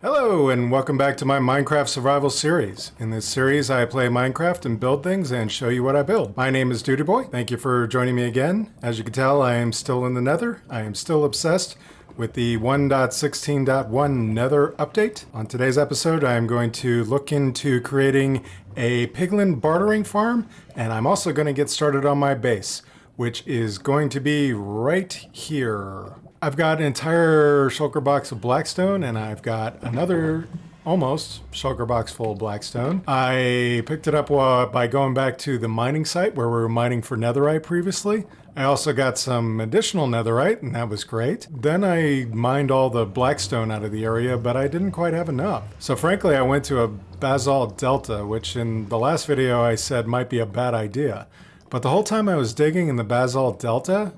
Hello and welcome back to my Minecraft survival series. In this series I play Minecraft and build things and show you what I build. My name is dudieboy. Thank you for joining me again. As you can tell, I am still in the Nether. I am still obsessed with the 1.16.1 Nether update. On today's episode I am going to look into creating a Piglin Bartering Farm, and I'm also going to get started on my base, which is going to be right here. I've got an entire shulker box of blackstone, and I've got another almost shulker box full of blackstone. I picked it up by going back to the mining site where we were mining for netherite previously. I also got some additional netherite, and that was great. Then I mined all the blackstone out of the area, but I didn't quite have enough. So frankly, I went to a basalt delta, which in the last video I said might be a bad idea. But the whole time I was digging in the basalt delta,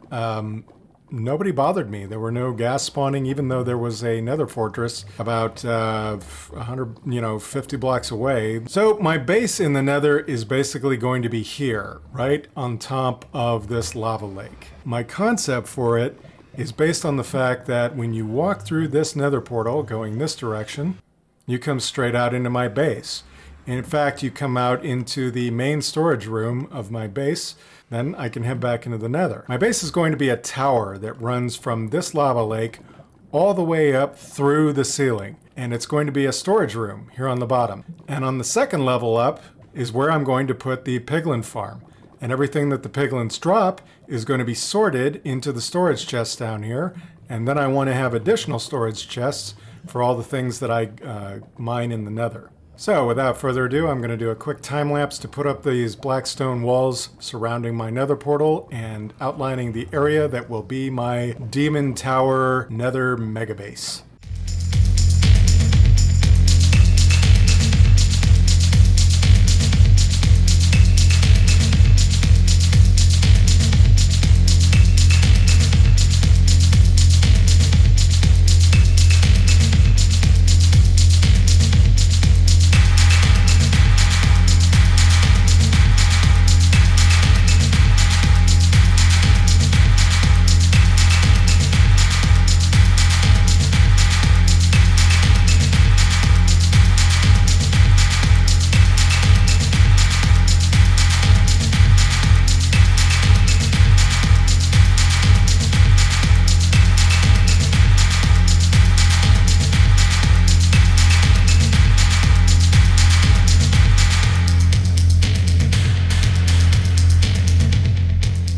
nobody bothered me. There were no gas spawning, even though there was a nether fortress about 150 blocks away. So my base in the nether is basically going to be here, right on top of this lava lake. My concept for it is based on the fact that when you walk through this nether portal going this direction, you come straight out into my base. In fact, you come out into the main storage room of my base, then I can head back into the nether. My base is going to be a tower that runs from this lava lake all the way up through the ceiling. And it's going to be a storage room here on the bottom. And on the second level up is where I'm going to put the piglin farm. And everything that the piglins drop is going to be sorted into the storage chests down here. And then I want to have additional storage chests for all the things that I mine in the nether. So without further ado, I'm going to do a quick time lapse to put up these blackstone walls surrounding my nether portal and outlining the area that will be my Demon Tower nether mega base.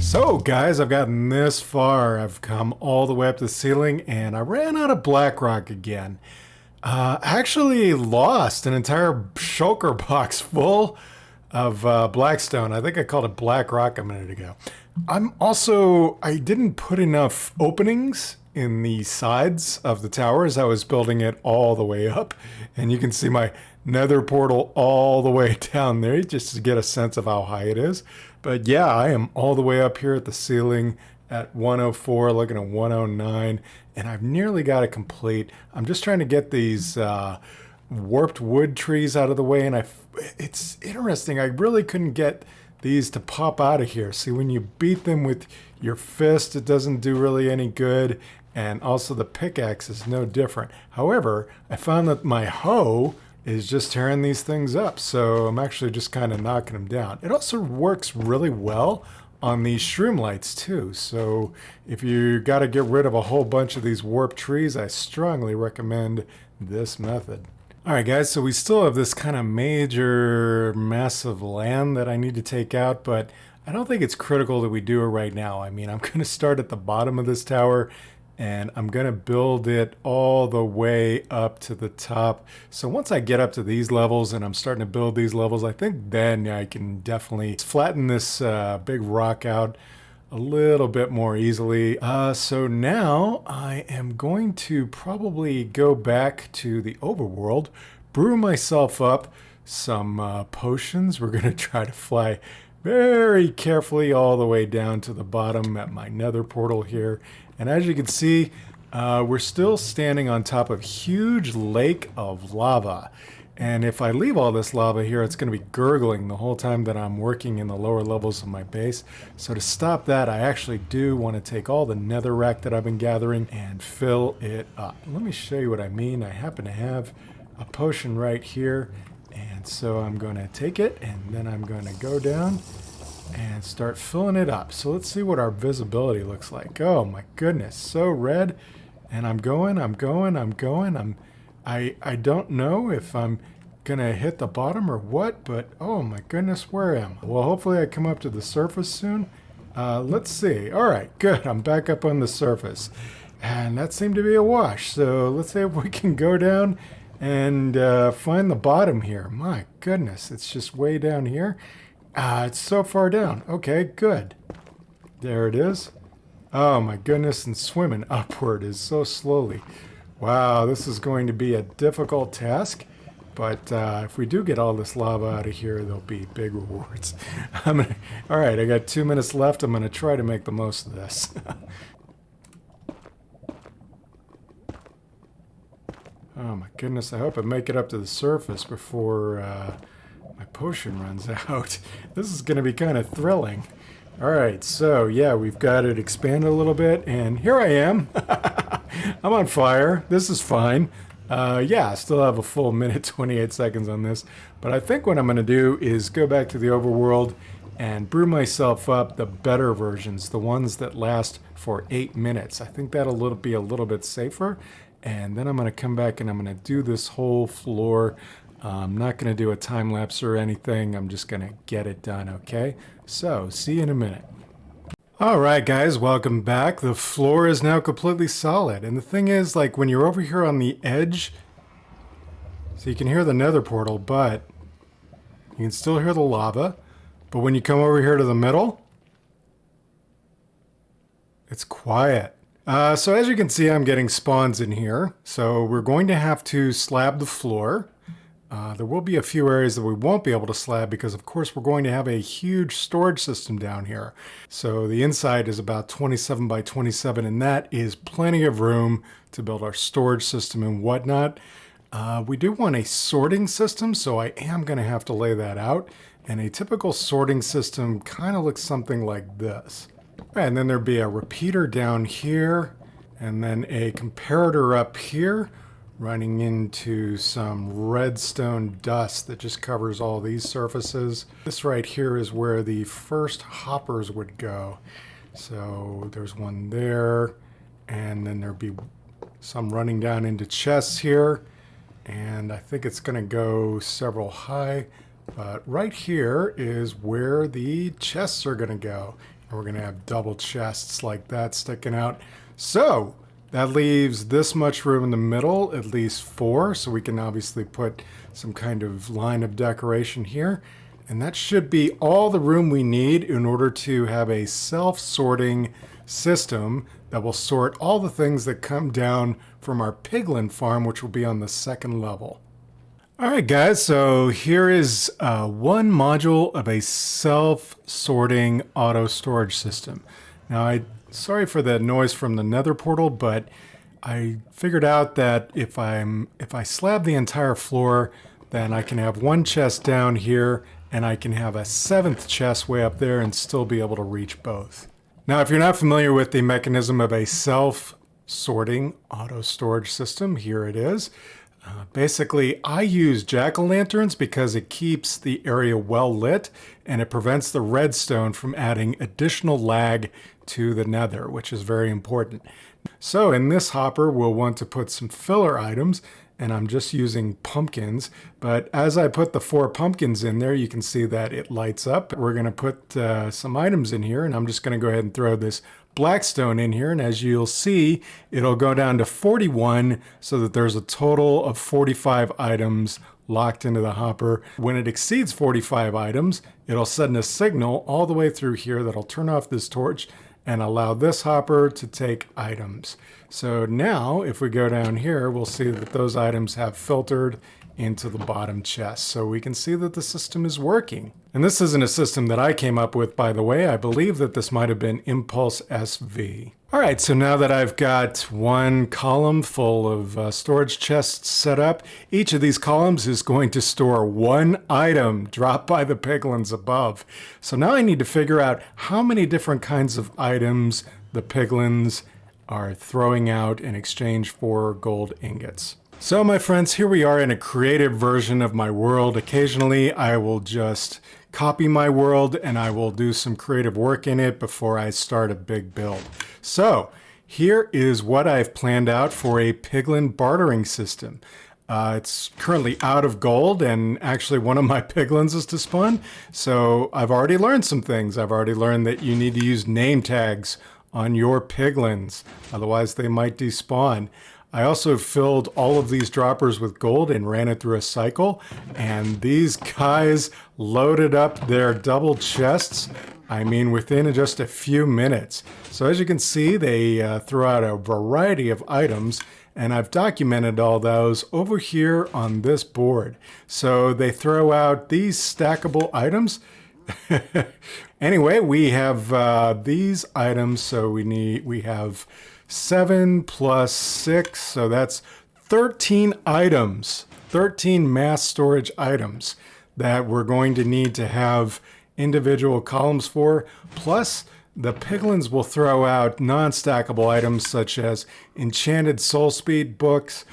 So guys, I've gotten this far. I've come all the way up to the ceiling and I ran out of black rock again. Actually lost an entire shulker box full of blackstone. I think I called it black rock a minute ago. I didn't put enough openings in the sides of the tower as I was building it all the way up. And you can see my nether portal all the way down there just to get a sense of how high it is. But yeah, I am all the way up here at the ceiling at 104, looking at 109, and I've nearly got it complete. I'm just trying to get these warped wood trees out of the way, and it's interesting. I really couldn't get these to pop out of here. See, when you beat them with your fist, it doesn't do really any good, and also the pickaxe is no different. However, I found that my hoe is just tearing these things up, so I'm actually just kind of knocking them down. It also works really well on these shroom lights too, so if you got to get rid of a whole bunch of these warped trees, I strongly recommend this method. Alright guys, so we still have this kind of major massive land that I need to take out, but I don't think it's critical that we do it right now. I mean, I'm going to start at the bottom of this tower and I'm going to build it all the way up to the top. So once I get up to these levels and I'm starting to build these levels, I think then I can definitely flatten this big rock out a little bit more easily. So now I am going to probably go back to the overworld, brew myself up some potions. We're going to try to fly very carefully all the way down to the bottom at my nether portal here. And as you can see, we're still standing on top of a huge lake of lava. And if I leave all this lava here, it's going to be gurgling the whole time that I'm working in the lower levels of my base. So to stop that, I actually do want to take all the netherrack that I've been gathering and fill it up. Let me show you what I mean. I happen to have a potion right here. And so I'm going to take it, and then I'm going to go down and start filling it up. So let's see what our visibility looks like. Oh my goodness, so red. And I don't know if I'm gonna hit the bottom or what, but oh my goodness, where am I? Well, hopefully I come up to the surface soon. Let's see. All right, good. I'm back up on the surface. And that seemed to be a wash. So let's see if we can go down and find the bottom here. My goodness, it's just way down here. It's so far down. Okay, good. There it is. Oh my goodness, and swimming upward is so slowly. Wow, this is going to be a difficult task, but if we do get all this lava out of here, there'll be big rewards. All right, I got 2 minutes left. I'm going to try to make the most of this. Oh my goodness, I hope I make it up to the surface before my potion runs out. This is going to be kind of thrilling. All right, so yeah, we've got it expanded a little bit, and here I am. I'm on fire. This is fine. Yeah, I still have a full minute, 28 seconds on this, but I think what I'm going to do is go back to the overworld and brew myself up the better versions, the ones that last for 8 minutes. I think that'll be a little bit safer, and then I'm going to come back and I'm going to do this whole floor. I'm not going to do a time lapse or anything. I'm just going to get it done, okay? So, see you in a minute. Alright guys, welcome back. The floor is now completely solid. And the thing is, like, when you're over here on the edge, so you can hear the Nether Portal, but you can still hear the lava. But when you come over here to the middle, it's quiet. So as you can see, I'm getting spawns in here. So we're going to have to slab the floor. There will be a few areas that we won't be able to slab because, of course, we're going to have a huge storage system down here. So the inside is about 27 by 27, and that is plenty of room to build our storage system and whatnot. We do want a sorting system, so I am going to have to lay that out. And a typical sorting system kind of looks something like this. And then there'd be a repeater down here, and then a comparator up here, running into some redstone dust that just covers all these surfaces. This right here is where the first hoppers would go. So there's one there, and then there'd be some running down into chests here, and I think it's going to go several high. But right here is where the chests are going to go. And we're going to have double chests like that sticking out. So that leaves this much room in the middle, at least 4, so we can obviously put some kind of line of decoration here. And that should be all the room we need in order to have a self-sorting system that will sort all the things that come down from our Piglin farm, which will be on the 2nd level. Alright guys, so here is one module of a self-sorting auto storage system. Now sorry for the noise from the Nether Portal, but I figured out that if I slab the entire floor, then I can have one chest down here, and I can have a 7th chest way up there and still be able to reach both. Now, if you're not familiar with the mechanism of a self-sorting auto storage system, here it is. Basically, I use jack-o'-lanterns because it keeps the area well lit and it prevents the redstone from adding additional lag to the nether, which is very important. So in this hopper, we'll want to put some filler items, and I'm just using pumpkins. But as I put the 4 pumpkins in there, you can see that it lights up. We're going to put some items in here, and I'm just going to go ahead and throw this blackstone in here, and as you'll see, it'll go down to 41 so that there's a total of 45 items locked into the hopper. When it exceeds 45 items, it'll send a signal all the way through here that'll turn off this torch and allow this hopper to take items. So now if we go down here, we'll see that those items have filtered into the bottom chest. So we can see that the system is working. And this isn't a system that I came up with, by the way. I believe that this might have been Impulse SV. All right, so now that I've got one column full of storage chests set up, each of these columns is going to store one item dropped by the piglins above. So now I need to figure out how many different kinds of items the piglins are throwing out in exchange for gold ingots. So my friends, here we are in a creative version of my world. Occasionally I will just copy my world and I will do some creative work in it before I start a big build. So here is what I've planned out for a piglin bartering system. It's currently out of gold, and actually one of my piglins is to spawn. So I've already learned some things. I've already learned that you need to use name tags on your piglins, otherwise they might despawn. I also filled all of these droppers with gold and ran it through a cycle, and these guys loaded up their double chests, I mean within just a few minutes. So as you can see, they throw out a variety of items, and I've documented all those over here on this board. So they throw out these stackable items. Anyway, we have these items, so we have 7 plus 6, so that's 13 items, 13 mass storage items that we're going to need to have individual columns for. Plus, the piglins will throw out non-stackable items such as enchanted soul speed books,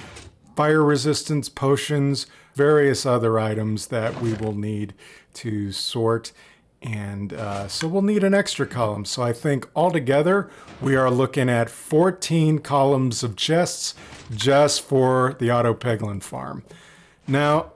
fire resistance potions, various other items that we will need to sort. And so we'll need an extra column. So I think altogether we are looking at 14 columns of chests just for the auto piglin farm. Now,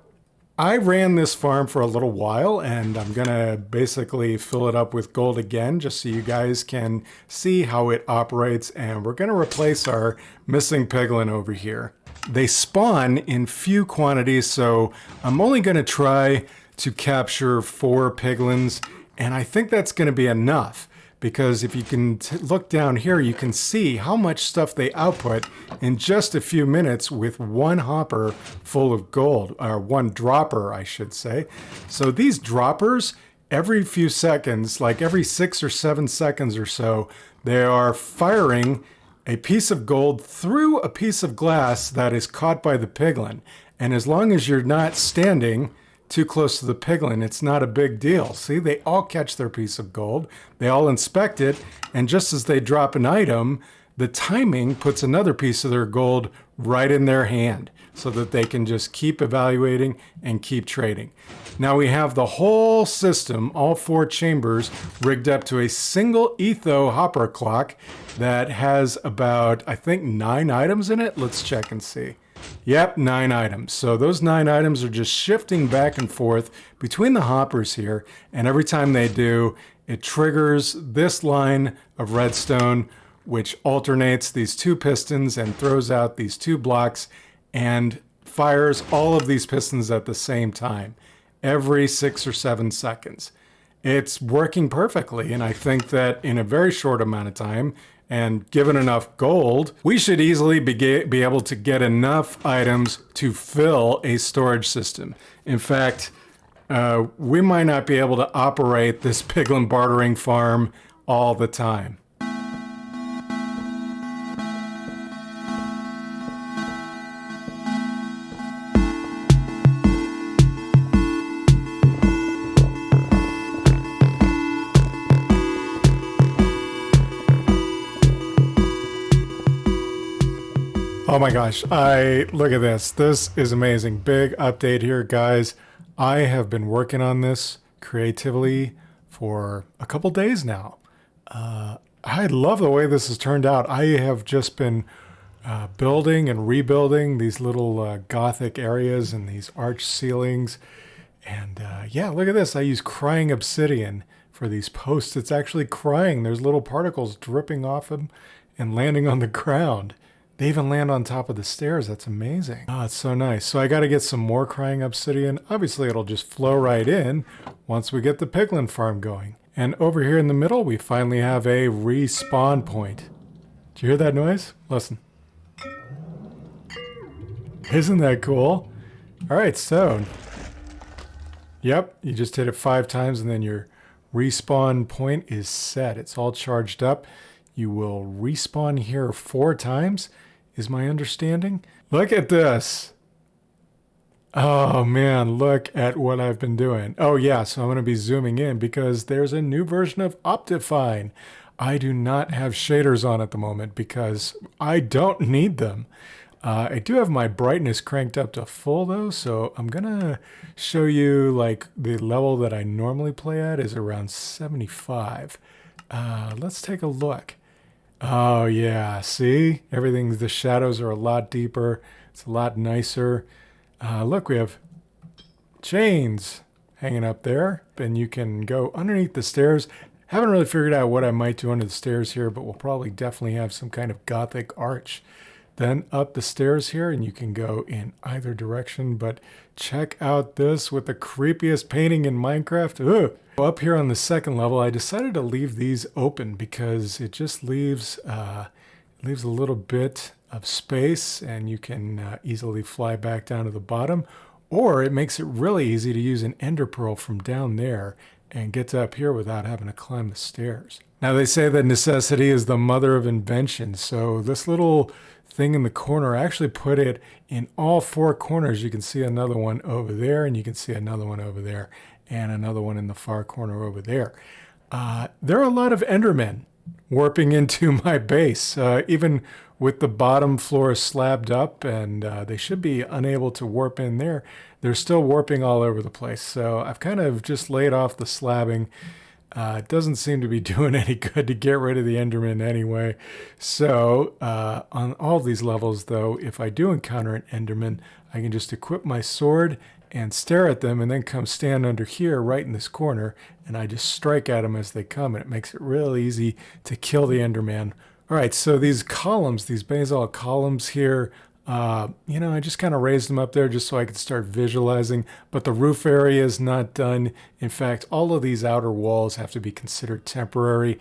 I ran this farm for a little while, and I'm gonna basically fill it up with gold again just so you guys can see how it operates. And we're gonna replace our missing piglin over here. They spawn in few quantities, so I'm only gonna try to capture 4 piglins, and I think that's going to be enough, because if you can look down here, you can see how much stuff they output in just a few minutes with one hopper full of gold, or one dropper, I should say. So these droppers, every few seconds, like every 6 or 7 seconds or so, they are firing a piece of gold through a piece of glass that is caught by the piglin. And as long as you're not standing too close to the piglin, it's not a big deal. See, they all catch their piece of gold, they all inspect it, and just as they drop an item, the timing puts another piece of their gold right in their hand so that they can just keep evaluating and keep trading. Now we have the whole system, all 4 chambers, rigged up to a single etho hopper clock that has about, I think, 9 items in it. Let's check and see. Yep, 9 items. So those 9 items are just shifting back and forth between the hoppers here, and every time they do, it triggers this line of redstone, which alternates these 2 pistons and throws out these 2 blocks and fires all of these pistons at the same time, every 6 or 7 seconds. It's working perfectly, and I think that in a very short amount of time, and given enough gold, we should easily be able to get enough items to fill a storage system. In fact, we might not be able to operate this piglin bartering farm all the time. Oh my gosh, look at this. This is amazing. Big update here, guys. I have been working on this creatively for a couple days now. I love the way this has turned out. I have just been building and rebuilding these little Gothic areas and these arch ceilings. And yeah, look at this. I use crying obsidian for these posts. It's actually crying. There's little particles dripping off them and landing on the ground. They even land on top of the stairs. That's amazing. Oh, it's so nice. So I got to get some more crying obsidian. Obviously, it'll just flow right in once we get the piglin farm going. And over here in the middle, we finally have a respawn point. Did you hear that noise? Listen. Isn't that cool? All right, so, yep, you just hit it 5 times and then your respawn point is set. It's all charged up. You will respawn here 4 times, is my understanding. Look at this. Oh man, look at what I've been doing. Oh yeah, so I'm going to be zooming in because there's a new version of Optifine. I do not have shaders on at the moment because I don't need them. I do have my brightness cranked up to full though, so I'm gonna show you like the level that I normally play at is around 75. Let's take a look. Oh yeah, see? Everything, the shadows are a lot deeper. It's a lot nicer. Look, we have chains hanging up there, and you can go underneath the stairs. Haven't really figured out what I might do under the stairs here, but we'll probably definitely have some kind of Gothic arch. Then up the stairs here, and you can go in either direction, but check out this with the creepiest painting in Minecraft. Ugh. Up here on the second level, I decided to leave these open because it just leaves a little bit of space, and you can easily fly back down to the bottom, or it makes it really easy to use an ender pearl from down there and get to up here without having to climb the stairs. Now they say that necessity is the mother of invention, so this little thing in the corner, I actually put it in all 4 corners. You can see another one over there, and you can see another one over there, and another one in the far corner over there. There are a lot of Endermen warping into my base, even with the bottom floor slabbed up, and they should be unable to warp in there. They're still warping all over the place, so I've kind of just laid off the slabbing. It doesn't seem to be doing any good to get rid of the Enderman anyway. So on all these levels, though, if I do encounter an Enderman, I can just equip my sword and stare at them and then come stand under here right in this corner, and I just strike at them as they come, and it makes it real easy to kill the Enderman. All right, so these columns, these basalt columns here, you know, I just kind of raised them up there just so I could start visualizing, but the roof area is not done. In fact, all of these outer walls have to be considered temporary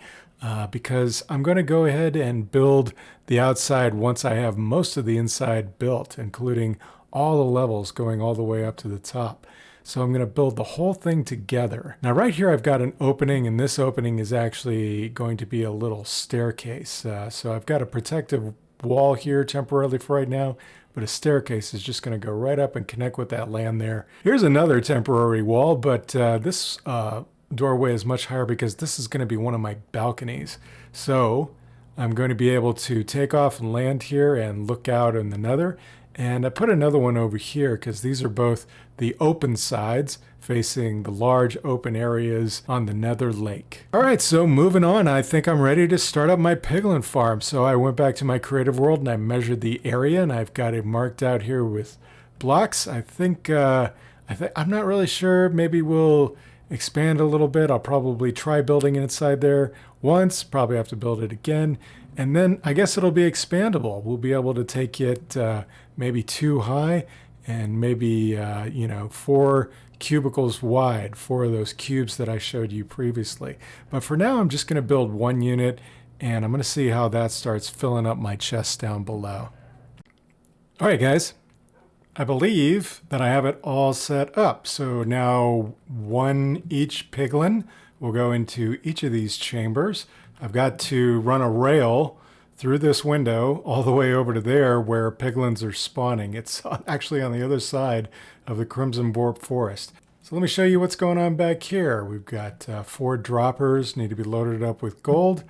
because I'm going to go ahead and build the outside once I have most of the inside built, including all the levels going all the way up to the top. So I'm going to build the whole thing together. Now right here I've got an opening, and this opening is actually going to be a little staircase. So I've got a protective wall here temporarily for right now, but a staircase is just going to go right up and connect with that land there. Here's another temporary wall, but this doorway is much higher because this is going to be one of my balconies. So I'm going to be able to take off and land here and look out in the nether. And I put another one over here because these are both the open sides facing the large open areas on the nether lake. All right, so moving on, I think I'm ready to start up my piglin farm. So I went back to my creative world and I measured the area, and I've got it marked out here with blocks. I think I'm not really sure. Maybe we'll expand a little bit. I'll probably try building inside there once, probably have to build it again. And then I guess it'll be expandable. We'll be able to take it maybe 2 high and maybe, you know, 4 cubicles wide, 4 of those cubes that I showed you previously. But for now, I'm just going to build 1 unit, and I'm going to see how that starts filling up my chest down below. All right, guys. I believe that I have it all set up. So now 1 each piglin will go into each of these chambers. I've got to run a rail through this window all the way over to there where piglins are spawning. It's actually on the other side of the Crimson Warp Forest. So let me show you what's going on back here. We've got 4 droppers, need to be loaded up with gold.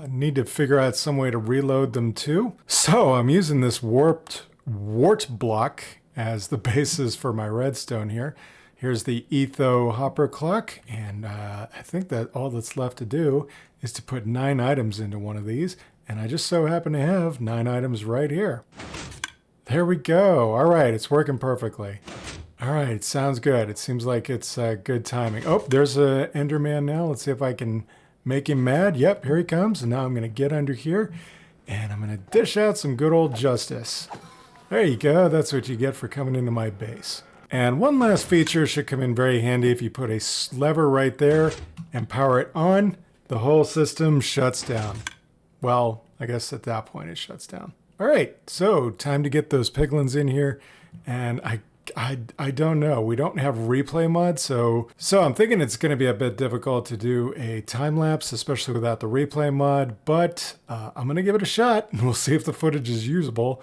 Need to figure out some way to reload them too. So I'm using this wart block as the basis for my redstone here. Here's the Etho hopper clock, and I think that all that's left to do is to put 9 items into one of these, and I just so happen to have 9 items right here. There we go. All right, it's working perfectly. All right, sounds good. It seems like it's good timing. Oh, there's an Enderman now. Let's see if I can make him mad. Yep, here he comes, and now I'm going to get under here, and I'm going to dish out some good old justice. There you go. That's what you get for coming into my base. And one last feature should come in very handy. If you put a lever right there and power it on, the whole system shuts down. Well, I guess at that point it shuts down. All right, so time to get those piglins in here, and I don't know. We don't have replay mod, so I'm thinking it's going to be a bit difficult to do a time lapse, especially without the replay mod. But I'm going to give it a shot, and we'll see if the footage is usable.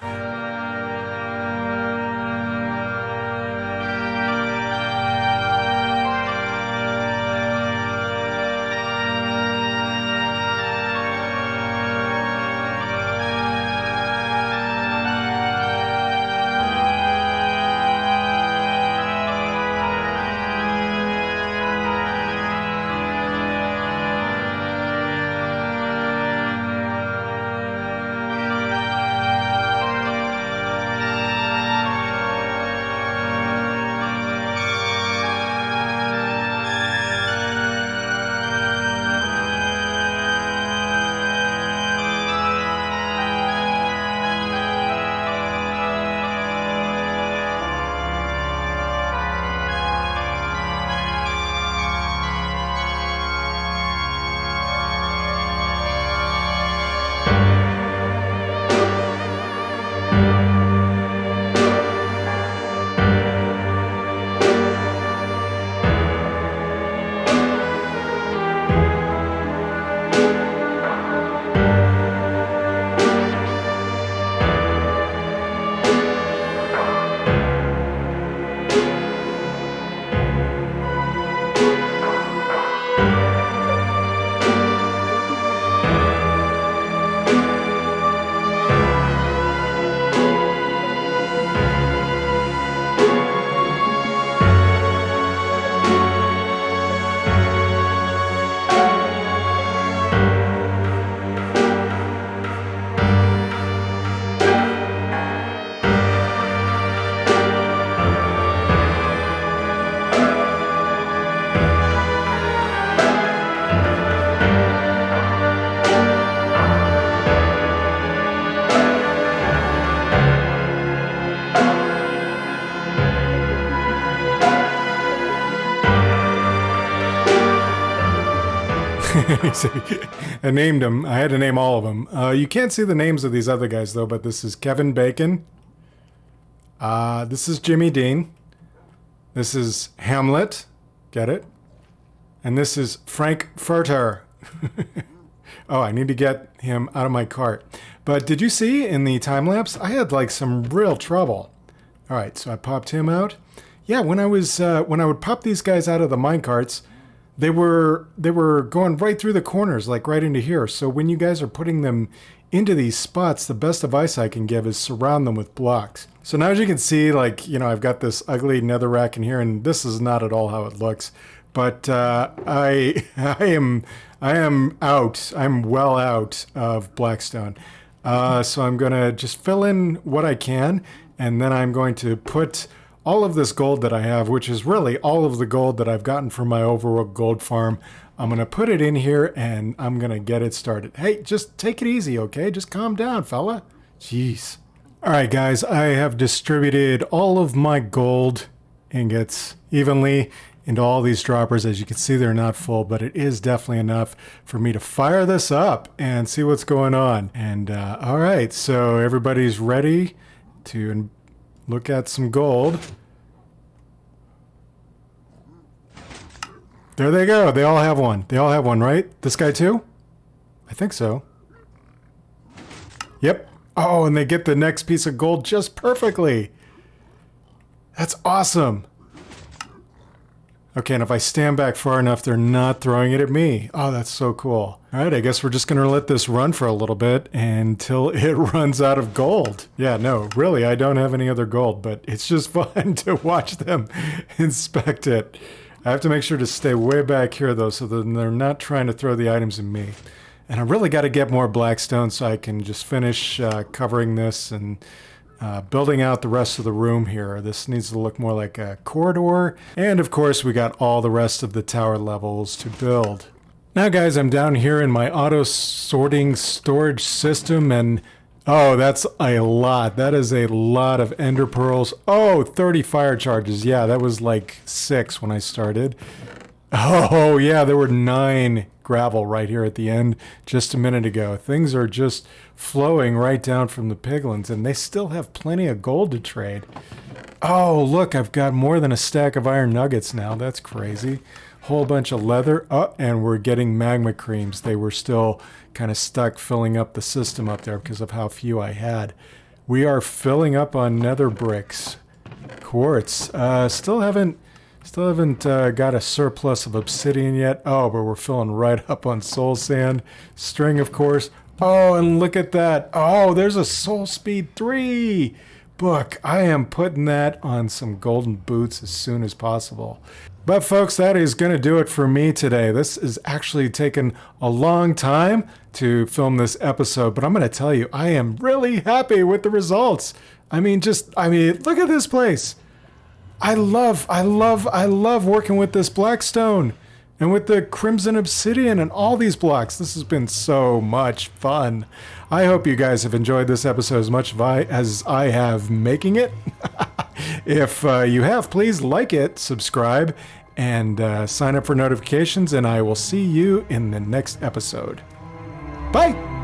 I named them. I had to name all of them. You can't see the names of these other guys, though, but this is Kevin Bacon. This is Jimmy Dean. This is Hamlet. Get it? And this is Frank Furter. Oh, I need to get him out of my cart. But did you see in the time-lapse, I had like some real trouble. All right, so I popped him out. Yeah, when I would pop these guys out of the minecarts, they were going right through the corners, like right into here. So when you guys are putting them into these spots, the best advice I can give is surround them with blocks. So now as you can see, like, you know, I've got this ugly nether rack in here, and this is not at all how it looks. But I am out. I'm well out of blackstone. So I'm gonna just fill in what I can, and then I'm going to put all of this gold that I have, which is really all of the gold that I've gotten from my overworld gold farm. I'm going to put it in here and I'm going to get it started. Hey, just take it easy, okay? Just calm down, fella. Jeez. All right, guys, I have distributed all of my gold ingots evenly into all these droppers. As you can see, they're not full, but it is definitely enough for me to fire this up and see what's going on. And all right, so everybody's ready to look at some gold. There they go. They all have one. They all have one, right? This guy too? I think so. Yep. Oh, and they get the next piece of gold just perfectly. That's awesome. Okay, and if I stand back far enough, they're not throwing it at me. Oh, that's so cool. All right, I guess we're just going to let this run for a little bit until it runs out of gold. Yeah, no, really, I don't have any other gold, but it's just fun to watch them inspect it. I have to make sure to stay way back here, though, so that they're not trying to throw the items at me. And I really got to get more blackstone so I can just finish covering this and building out the rest of the room here. This needs to look more like a corridor. And of course, we got all the rest of the tower levels to build. Now, guys, I'm down here in my auto sorting storage system, and oh, that's a lot. That is a lot of ender pearls. Oh, 30 fire charges. Yeah, that was like 6 when I started. Oh, yeah, there were 9 gravel right here at the end just a minute ago. Things are just flowing right down from the piglins, and they still have plenty of gold to trade. Oh, look, I've got more than a stack of iron nuggets now. That's crazy. Whole bunch of leather. Oh, and we're getting magma creams. They were still kind of stuck filling up the system up there because of how few I had. We are filling up on nether bricks. Quartz. Still haven't got a surplus of obsidian yet. Oh, but we're filling right up on soul sand. String, of course. Oh, and look at that. Oh, there's a soul speed 3 book. I am putting that on some golden boots as soon as possible. But folks, that is going to do it for me today. This is actually taken a long time to film this episode, but I'm going to tell you, I am really happy with the results. I mean, look at this place. I love working with this blackstone and with the crimson obsidian and all these blocks. This has been so much fun. I hope you guys have enjoyed this episode as much as I have making it. If you have, please like it, subscribe, and sign up for notifications, and I will see you in the next episode. Bye!